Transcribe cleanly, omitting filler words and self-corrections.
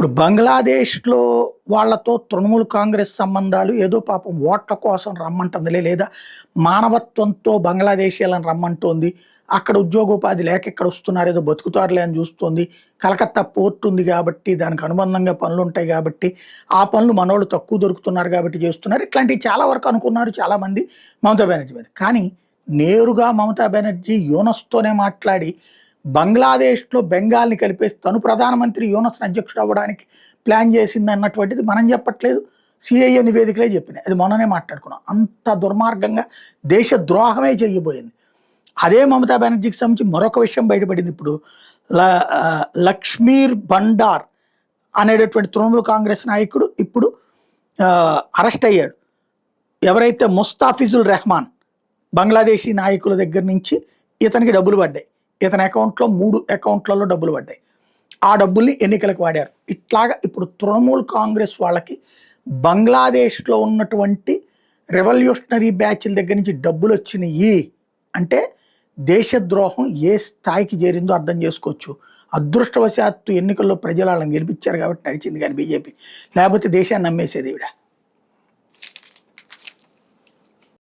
ఇప్పుడు బంగ్లాదేశ్‌లో వాళ్ళతో తృణమూల్ కాంగ్రెస్ సంబంధాలు ఏదో పాపం ఓట్ల కోసం రమ్మంటుందిలే, లేదా మానవత్వంతో బంగ్లాదేశీయులను రమ్మంటోంది. అక్కడ ఉద్యోగోపాధి లేక ఇక్కడ వస్తున్నారు, ఏదో బతుకుతారులే అని చూస్తోంది. కలకత్తా పోర్ట్ ఉంది కాబట్టి, దానికి అనుబంధంగా పనులుంటాయి కాబట్టి, ఆ పనులు మనోళ్ళు తక్కువ దొరుకుతున్నారు కాబట్టి చేస్తున్నారు. ఇట్లాంటివి చాలా వరకు అనుకున్నారు చాలామంది మమతా బెనర్జీ మీద. కానీ నేరుగా మమతా బెనర్జీ యూనస్‌తోనే మాట్లాడి బంగ్లాదేశ్‌లో బెంగాల్‌ని కలిపేసి తను ప్రధానమంత్రి యూనస్‌ని అధ్యక్షుడు అవ్వడానికి ప్లాన్ చేసిందన్నటువంటిది మనం చెప్పట్లేదు. సీఐఏ నివేదికలే చెప్పినాయి. అది మొన్ననే మాట్లాడుకున్నాం. అంత దుర్మార్గంగా దేశ ద్రోహమే చేయబోయింది. అదే మమతా బెనర్జీకి సంబంధించి మరొక విషయం బయటపడింది ఇప్పుడు. లక్ష్మీర్ భండార్ అనేటటువంటి తృణమూల్ కాంగ్రెస్ నాయకుడు ఇప్పుడు అరెస్ట్ అయ్యాడు. ఎవరైతే ముస్తాఫిజుల్ రెహమాన్ బంగ్లాదేశీ నాయకుల దగ్గర నుంచి ఇతనికి డబ్బులు పడ్డాయి. ఇతని అకౌంట్లో 3 అకౌంట్లలో డబ్బులు పడ్డాయి. ఆ డబ్బుల్ని ఎన్నికలకు వాడారు. ఇట్లాగా ఇప్పుడు తృణమూల్ కాంగ్రెస్ వాళ్ళకి బంగ్లాదేశ్లో ఉన్నటువంటి రెవల్యూషనరీ బ్యాచ్ల దగ్గర నుంచి డబ్బులు వచ్చినాయి అంటే దేశద్రోహం ఏ స్థాయికి చేరిందో అర్థం చేసుకోవచ్చు. అదృష్టవశాత్తు ఎన్నికల్లో ప్రజలు వాళ్ళని గెలిపించారు కాబట్టి నడిచింది కానీ బీజేపీ, లేకపోతే దేశాన్ని నమ్మేసేది ఈవిడ.